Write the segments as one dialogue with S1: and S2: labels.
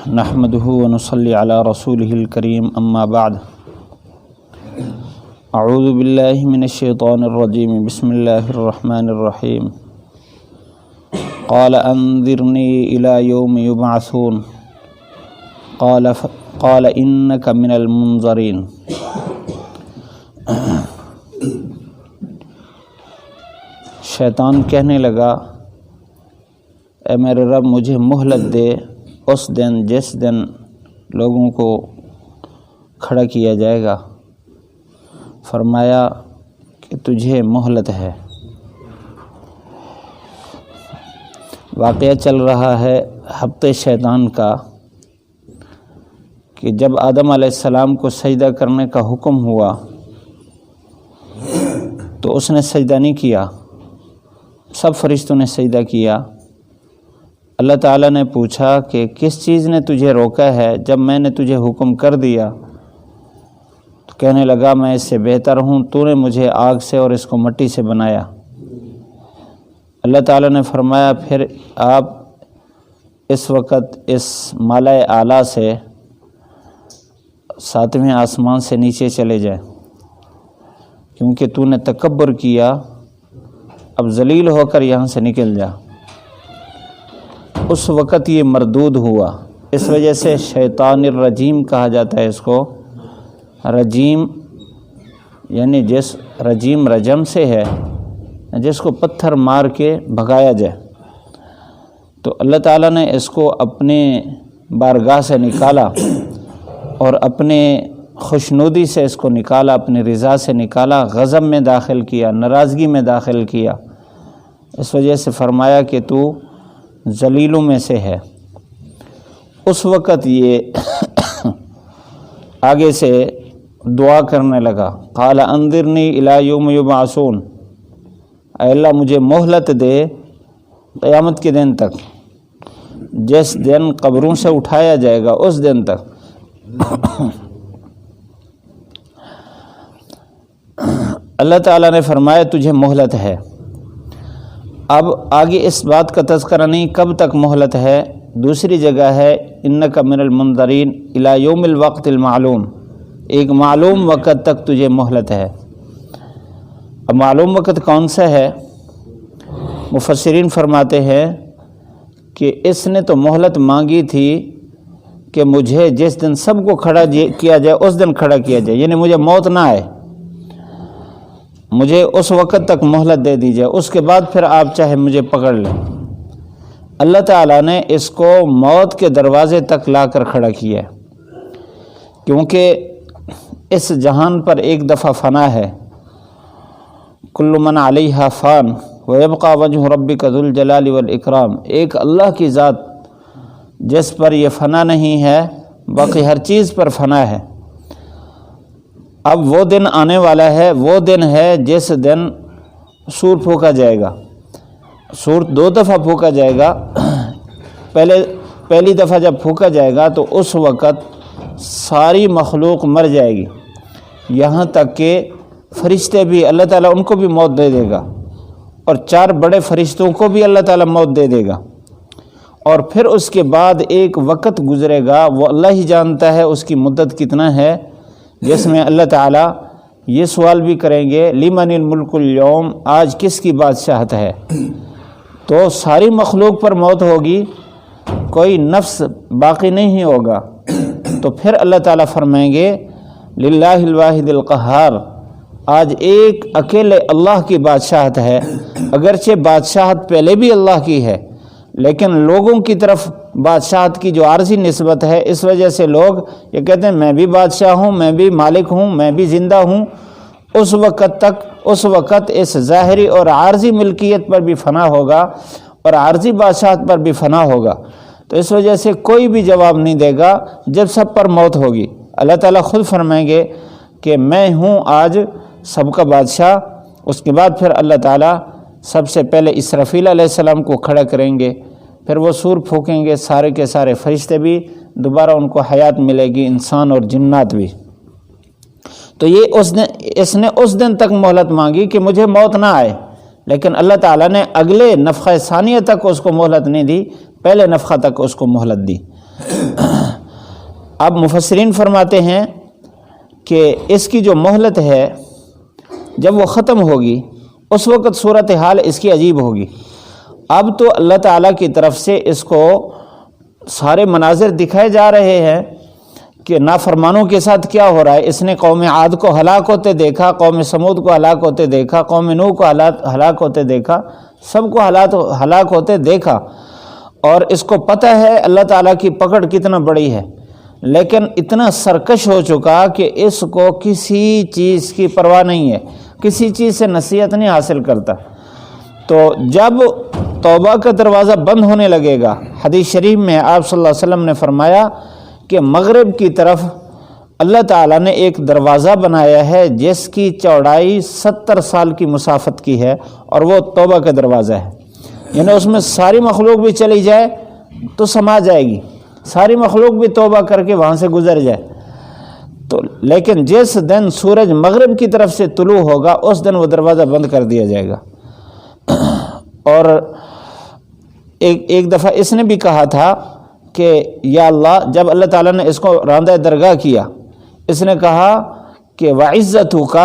S1: نحمده ونصلي على رسوله الكريم اما بعد اعوذ بالله من الشيطان الرجيم بسم الله الرحمن الرحيم قال انذرني الى يوم يبعثون قال انك من المنظرين۔ شیطان کہنے لگا اے میرے رب مجھے مہلت دے اس دن جس دن لوگوں کو کھڑا کیا جائے گا۔ فرمایا کہ تجھے مہلت ہے۔ واقعہ چل رہا ہے ہفتے شیطان کا کہ جب آدم علیہ السلام کو سجدہ کرنے کا حکم ہوا تو اس نے سجدہ نہیں کیا، سب فرشتوں نے سجدہ کیا۔ اللہ تعالیٰ نے پوچھا کہ کس چیز نے تجھے روکا ہے؟ جب میں نے تجھے حکم کر دیا تو کہنے لگا میں اس سے بہتر ہوں، تو نے مجھے آگ سے اور اس کو مٹی سے بنایا۔ اللہ تعالیٰ نے فرمایا پھر آپ اس وقت اس مالائے اعلیٰ سے 7ویں آسمان سے نیچے چلے جائیں، کیونکہ تو نے تکبر کیا، اب ذلیل ہو کر یہاں سے نکل جا۔ اس وقت یہ مردود ہوا، اس وجہ سے شیطان الرجیم کہا جاتا ہے اس کو۔ رجیم یعنی جس رجیم رجم سے ہے، جس کو پتھر مار کے بھگایا جائے۔ تو اللہ تعالیٰ نے اس کو اپنے بارگاہ سے نکالا اور اپنے خوشنودی سے اس کو نکالا، اپنی رضا سے نکالا، غضب میں داخل کیا، ناراضگی میں داخل کیا۔ اس وجہ سے فرمایا کہ تو ذلیلوں میں سے ہے۔ اس وقت یہ آگے سے دعا کرنے لگا، قال انذرنی الی یوم یبعثون، اے اللہ مجھے مہلت دے قیامت کے دن تک، جس دن قبروں سے اٹھایا جائے گا اس دن تک۔ اللہ تعالیٰ نے فرمایا تجھے مہلت ہے۔ اب آگے اس بات کا تذکرہ نہیں کب تک مہلت ہے، دوسری جگہ ہے انک من المنظرین الی یوم الوقت المعلوم، ایک معلوم وقت تک تجھے مہلت ہے۔ اب معلوم وقت کون سا ہے؟ مفسرین فرماتے ہیں کہ اس نے تو مہلت مانگی تھی کہ مجھے جس دن سب کو کھڑا کیا جائے اس دن کھڑا کیا جائے، یعنی مجھے موت نہ آئے، مجھے اس وقت تک مہلت دے دی جائے، اس کے بعد پھر آپ چاہے مجھے پکڑ لیں۔ اللہ تعالیٰ نے اس کو موت کے دروازے تک لا کر کھڑا کیا ہے، کیونکہ اس جہان پر ایک دفعہ فنا ہے۔ کل من علیہا فان ویبقى وجہ ربک ذو الجلال والاکرام، ایک اللہ کی ذات جس پر یہ فنا نہیں ہے، باقی ہر چیز پر فنا ہے۔ اب وہ دن آنے والا ہے، وہ دن ہے جس دن سور پھونکا جائے گا۔ سور 2 دفعہ پھونکا جائے گا، پہلی دفعہ جب پھونکا جائے گا تو اس وقت ساری مخلوق مر جائے گی، یہاں تک کہ فرشتے بھی، اللہ تعالیٰ ان کو بھی موت دے دے گا، اور 4 بڑے فرشتوں کو بھی اللہ تعالیٰ موت دے دے گا۔ اور پھر اس کے بعد ایک وقت گزرے گا، وہ اللہ ہی جانتا ہے اس کی مدت کتنا ہے، جس میں اللہ تعالیٰ یہ سوال بھی کریں گے لمن الملک اليوم، آج کس کی بادشاہت ہے؟ تو ساری مخلوق پر موت ہوگی، کوئی نفس باقی نہیں ہوگا۔ تو پھر اللہ تعالیٰ فرمائیں گے للہ الواحد القہار، آج ایک اکیلے اللہ کی بادشاہت ہے۔ اگرچہ بادشاہت پہلے بھی اللہ کی ہے، لیکن لوگوں کی طرف بادشاہت کی جو عارضی نسبت ہے، اس وجہ سے لوگ یہ کہتے ہیں میں بھی بادشاہ ہوں، میں بھی مالک ہوں، میں بھی زندہ ہوں۔ اس وقت اس ظاہری اور عارضی ملکیت پر بھی فنا ہوگا اور عارضی بادشاہت پر بھی فنا ہوگا۔ تو اس وجہ سے کوئی بھی جواب نہیں دے گا جب سب پر موت ہوگی۔ اللہ تعالیٰ خود فرمائیں گے کہ میں ہوں آج سب کا بادشاہ۔ اس کے بعد پھر اللہ تعالیٰ سب سے پہلے اسرافیل علیہ السلام کو کھڑا کریں گے، پھر وہ سور پھونکیں گے، سارے کے سارے فرشتے بھی دوبارہ ان کو حیات ملے گی، انسان اور جنات بھی۔ تو یہ اس نے اس دن تک مہلت مانگی کہ مجھے موت نہ آئے، لیکن اللہ تعالیٰ نے اگلے نفخہ ثانیہ تک اس کو مہلت نہیں دی، پہلے نفخہ تک اس کو مہلت دی۔ اب مفسرین فرماتے ہیں کہ اس کی جو مہلت ہے جب وہ ختم ہوگی اس وقت صورتحال اس کی عجیب ہوگی۔ اب تو اللہ تعالیٰ کی طرف سے اس کو سارے مناظر دکھائے جا رہے ہیں کہ نافرمانوں کے ساتھ کیا ہو رہا ہے۔ اس نے قوم عاد کو ہلاک ہوتے دیکھا، قوم سمود کو ہلاک ہوتے دیکھا، قوم نوح کو ہلاک ہوتے دیکھا، سب کو ہلاک ہوتے دیکھا، اور اس کو پتہ ہے اللہ تعالیٰ کی پکڑ کتنا بڑی ہے، لیکن اتنا سرکش ہو چکا کہ اس کو کسی چیز کی پرواہ نہیں ہے، کسی چیز سے نصیحت نہیں حاصل کرتا۔ تو جب توبہ کا دروازہ بند ہونے لگے گا، حدیث شریف میں آپ صلی اللہ علیہ وسلم نے فرمایا کہ مغرب کی طرف اللہ تعالیٰ نے ایک دروازہ بنایا ہے جس کی چوڑائی 70 سال کی مسافت کی ہے، اور وہ توبہ کا دروازہ ہے، یعنی اس میں ساری مخلوق بھی چلی جائے تو سما جائے گی، ساری مخلوق بھی توبہ کر کے وہاں سے گزر جائے تو، لیکن جس دن سورج مغرب کی طرف سے طلوع ہوگا اس دن وہ دروازہ بند کر دیا جائے گا۔ اور ایک دفعہ اس نے بھی کہا تھا کہ یا اللہ، جب اللہ تعالیٰ نے اس کو راندہ درگاہ کیا، اس نے کہا کہ وَعِزَّتُكَ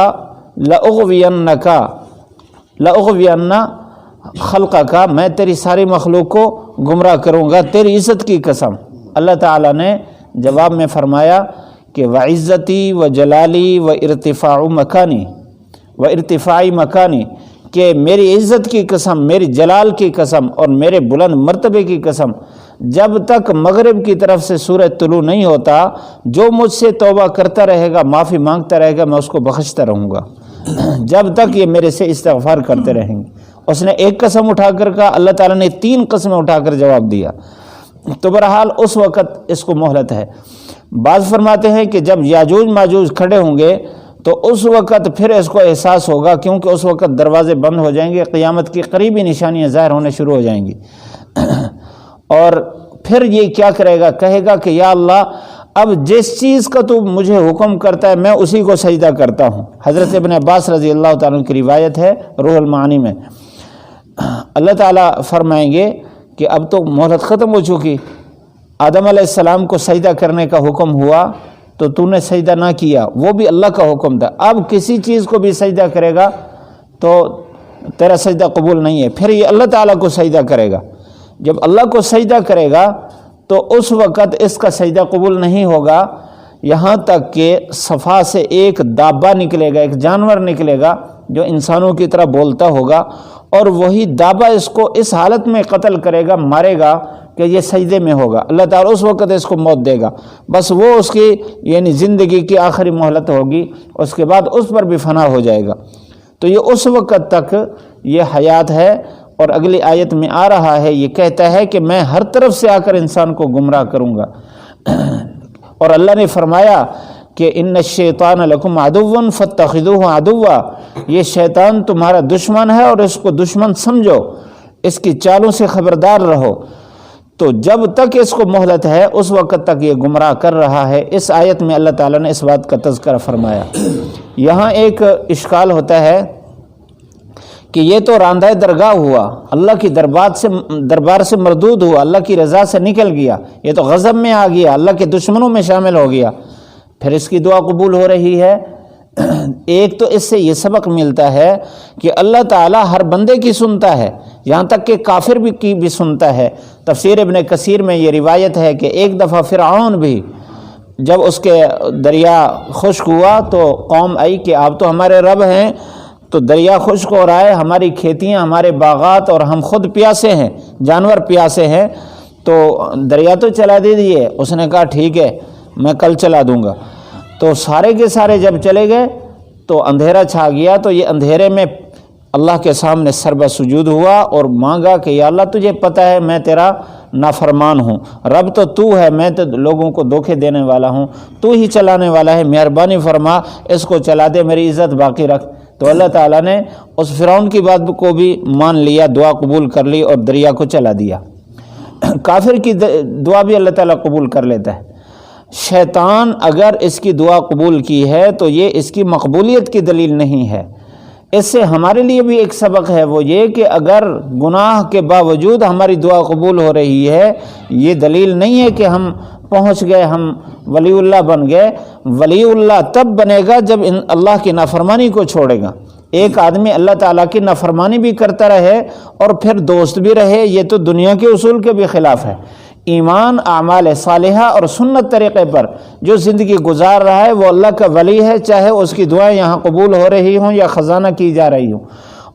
S1: لَأُغْوِيَنَّ خَلْقَكَ، میں تیری ساری مخلوق کو گمراہ کروں گا تیری عزت کی قسم۔ اللہ تعالیٰ نے جواب میں فرمایا کہ وَعِزَّتِي وَجَلَالِي وَارتفاعِ مکانی، کہ میری عزت کی قسم، میری جلال کی قسم اور میرے بلند مرتبے کی قسم، جب تک مغرب کی طرف سے سورج طلوع نہیں ہوتا، جو مجھ سے توبہ کرتا رہے گا، معافی مانگتا رہے گا، میں اس کو بخشتا رہوں گا جب تک یہ میرے سے استغفار کرتے رہیں گے۔ اس نے ایک قسم اٹھا کر کہا، اللہ تعالیٰ نے 3 قسمیں اٹھا کر جواب دیا۔ تو بہرحال اس وقت اس کو مہلت ہے۔ بعض فرماتے ہیں کہ جب یاجوج ماجوج کھڑے ہوں گے تو اس وقت پھر اس کو احساس ہوگا، کیونکہ اس وقت دروازے بند ہو جائیں گے، قیامت کی قریبی نشانیاں ظاہر ہونے شروع ہو جائیں گی، اور پھر یہ کیا کرے گا، کہے گا کہ یا اللہ، اب جس چیز کا تو مجھے حکم کرتا ہے میں اسی کو سجدہ کرتا ہوں۔ حضرت ابن عباس رضی اللہ تعالیٰ عنہ کی روایت ہے روح المعانی میں، اللہ تعالیٰ فرمائیں گے کہ اب تو مہلت ختم ہو چکی، آدم علیہ السلام کو سجدہ کرنے کا حکم ہوا تو تو نے سجدہ نہ کیا، وہ بھی اللہ کا حکم تھا، اب کسی چیز کو بھی سجدہ کرے گا تو تیرا سجدہ قبول نہیں ہے، پھر یہ اللہ تعالیٰ کو سجدہ کرے گا۔ جب اللہ کو سجدہ کرے گا تو اس وقت اس کا سجدہ قبول نہیں ہوگا، یہاں تک کہ صفا سے ایک دابہ نکلے گا، ایک جانور نکلے گا جو انسانوں کی طرح بولتا ہوگا، اور وہی دابہ اس کو اس حالت میں قتل کرے گا، مارے گا کہ یہ سجدے میں ہوگا۔ اللہ تعالیٰ اس وقت اس کو موت دے گا، بس وہ اس کی یعنی زندگی کی آخری مہلت ہوگی، اس کے بعد اس پر بھی فنا ہو جائے گا۔ تو یہ اس وقت تک یہ حیات ہے، اور اگلی آیت میں آ رہا ہے، یہ کہتا ہے کہ میں ہر طرف سے آ کر انسان کو گمراہ کروں گا۔ اور اللہ نے فرمایا کہ ان الشیطان لکم عدو فاتخذوہ عدوا، یہ شیطان تمہارا دشمن ہے اور اس کو دشمن سمجھو، اس کی چالوں سے خبردار رہو۔ تو جب تک اس کو مہلت ہے اس وقت تک یہ گمراہ کر رہا ہے۔ اس آیت میں اللہ تعالیٰ نے اس بات کا تذکرہ فرمایا۔ یہاں ایک اشکال ہوتا ہے کہ یہ تو راندہ درگاہ ہوا، اللہ کی دربار سے مردود ہوا، اللہ کی رضا سے نکل گیا، یہ تو غضب میں آ گیا، اللہ کے دشمنوں میں شامل ہو گیا، پھر اس کی دعا قبول ہو رہی ہے۔ ایک تو اس سے یہ سبق ملتا ہے کہ اللہ تعالیٰ ہر بندے کی سنتا ہے، یہاں تک کہ کافر کی بھی سنتا ہے۔ تفسیر ابن کثیر میں یہ روایت ہے کہ ایک دفعہ فرعون بھی جب اس کے دریا خشک ہوا تو قوم آئی کہ آپ تو ہمارے رب ہیں، تو دریا خشک ہو رہا ہے، ہماری کھیتیاں، ہمارے باغات، اور ہم خود پیاسے ہیں، جانور پیاسے ہیں، تو دریا تو چلا دیجیے۔ اس نے کہا ٹھیک ہے، میں کل چلا دوں گا۔ تو سارے کے سارے جب چلے گئے تو اندھیرا چھا گیا، تو یہ اندھیرے میں اللہ کے سامنے سربہ سجود ہوا اور مانگا کہ یا اللہ تجھے پتہ ہے میں تیرا نافرمان ہوں، رب تو تو ہے، میں تو لوگوں کو دھوکے دینے والا ہوں، تو ہی چلانے والا ہے، مہربانی فرما اس کو چلا دے، میری عزت باقی رکھ۔ تو اللہ تعالیٰ نے اس فرعون کی بات کو بھی مان لیا، دعا قبول کر لی اور دریا کو چلا دیا۔ کافر کی دعا بھی اللہ تعالیٰ قبول کر لیتا ہے۔ شیطان اگر اس کی دعا قبول کی ہے تو یہ اس کی مقبولیت کی دلیل نہیں ہے، اس سے ہمارے لیے بھی ایک سبق ہے، وہ یہ کہ اگر گناہ کے باوجود ہماری دعا قبول ہو رہی ہے، یہ دلیل نہیں ہے کہ ہم پہنچ گئے، ہم ولی اللہ بن گئے۔ ولی اللہ تب بنے گا جب اللہ کی نافرمانی کو چھوڑے گا۔ ایک آدمی اللہ تعالیٰ کی نافرمانی بھی کرتا رہے اور پھر دوست بھی رہے، یہ تو دنیا کے اصول کے بھی خلاف ہے۔ ایمان، اعمال صالحہ اور سنت طریقے پر جو زندگی گزار رہا ہے وہ اللہ کا ولی ہے، چاہے اس کی دعائیں یہاں قبول ہو رہی ہوں یا خزانہ کی جا رہی ہوں۔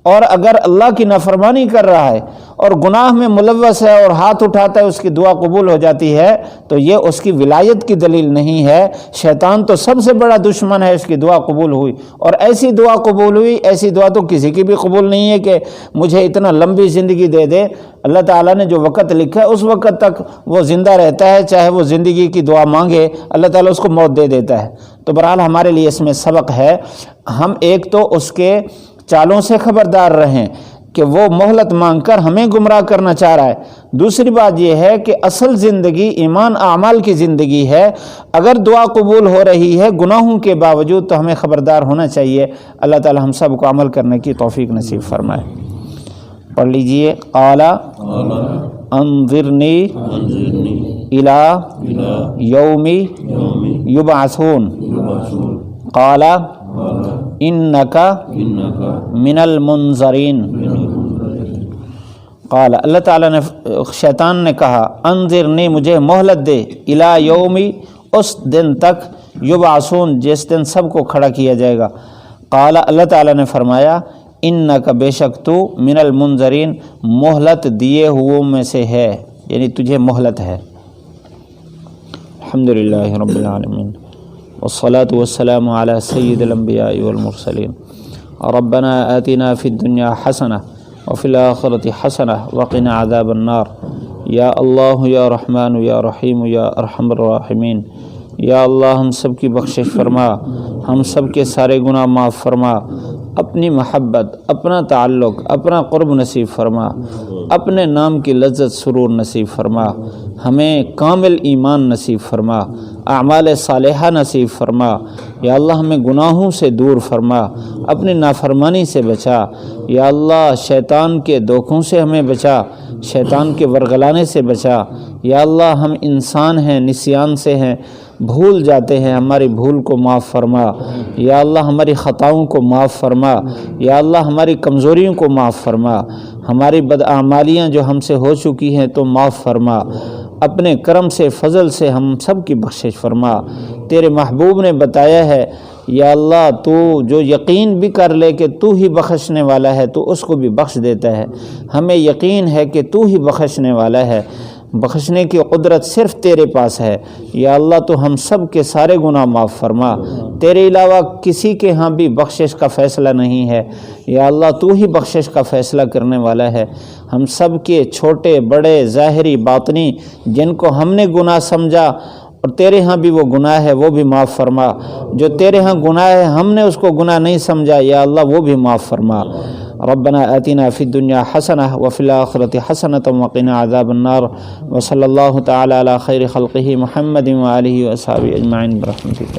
S1: اور اگر اللہ کی نافرمانی کر رہا ہے اور گناہ میں ملوث ہے اور ہاتھ اٹھاتا ہے اس کی دعا قبول ہو جاتی ہے، تو یہ اس کی ولایت کی دلیل نہیں ہے۔ شیطان تو سب سے بڑا دشمن ہے، اس کی دعا قبول ہوئی، اور ایسی دعا قبول ہوئی، ایسی دعا تو کسی کی بھی قبول نہیں ہے کہ مجھے اتنا لمبی زندگی دے دے۔ اللہ تعالیٰ نے جو وقت لکھا ہے اس وقت تک وہ زندہ رہتا ہے، چاہے وہ زندگی کی دعا مانگے اللہ تعالیٰ اس کو موت دے دیتا ہے۔ تو بہرحال ہمارے لیے اس میں سبق ہے، ہم ایک تو اس کے چالوں سے خبردار رہیں کہ وہ مہلت مانگ کر ہمیں گمراہ کرنا چاہ رہا ہے۔ دوسری بات یہ ہے کہ اصل زندگی ایمان اعمال کی زندگی ہے، اگر دعا قبول ہو رہی ہے گناہوں کے باوجود تو ہمیں خبردار ہونا چاہیے۔ اللہ تعالی ہم سب کو عمل کرنے کی توفیق نصیب فرمائے۔ پڑھ لیجئے، قال انظرنی الی یوم یبعثون قال انک من المنظرین۔ قال، اللہ تعالیٰ نے شیطان نے کہا، انظرنی، مجھے مہلت دے، الی یومی، اس دن تک، یبعثون، جس دن سب کو کھڑا کیا جائے گا۔ قال، اللہ تعالیٰ نے فرمایا، انک، بے شک تو، من المنظرین، مہلت دیے ہوئوں میں سے ہے، یعنی تجھے مہلت ہے۔ الحمدللہ رب العالمین، والصلاة والسلام على سید الانبیاء والمرسلین۔ ربنا آتنا فی الدنیا حسنہ وفی الآخرۃ حسنہ وقنا عذاب النار۔ یا اللہ یا رحمن یا رحیم یا ارحم الراحمین، یا اللہ ہم سب کی بخشش فرما، ہم سب کے سارے گناہ معاف فرما، اپنی محبت، اپنا تعلق، اپنا قرب نصیب فرما، اپنے نام کی لذت سرور نصیب فرما، ہمیں کامل ایمان نصیب فرما، اعمال صالحہ نصیب فرما۔ یا اللہ ہمیں گناہوں سے دور فرما، اپنی نافرمانی سے بچا۔ یا اللہ شیطان کے دھوکوں سے ہمیں بچا، شیطان کے ورگلانے سے بچا۔ یا اللہ ہم انسان ہیں، نسیان سے ہیں، بھول جاتے ہیں، ہماری بھول کو معاف فرما۔ یا اللہ ہماری خطاؤں کو معاف فرما۔ یا اللہ ہماری کمزوریوں کو معاف فرما، ہماری بداعمالیاں جو ہم سے ہو چکی ہیں تو معاف فرما۔ اپنے کرم سے، فضل سے ہم سب کی بخشش فرما۔ تیرے محبوب نے بتایا ہے، یا اللہ تو جو یقین بھی کر لے کہ تو ہی بخشنے والا ہے تو اس کو بھی بخش دیتا ہے۔ ہمیں یقین ہے کہ تو ہی بخشنے والا ہے، بخشنے کی قدرت صرف تیرے پاس ہے۔ یا اللہ تو ہم سب کے سارے گناہ معاف فرما، تیرے علاوہ کسی کے ہاں بھی بخشش کا فیصلہ نہیں ہے۔ یا اللہ تو ہی بخشش کا فیصلہ کرنے والا ہے۔ ہم سب کے چھوٹے بڑے ظاہری باطنی جن کو ہم نے گناہ سمجھا اور تیرے ہاں بھی وہ گناہ ہے وہ بھی معاف فرما، جو تیرے ہاں گناہ ہے ہم نے اس کو گناہ نہیں سمجھا، یا اللہ وہ بھی معاف فرما۔ ربنا آتنا فی الدنیا حسنہ وفی الآخرۃ حسنۃ وقنا عذاب النار، وصلی اللہ تعالی علی خیر خلقہ محمد وآلہ وصحبہ اجمعین برحمتک۔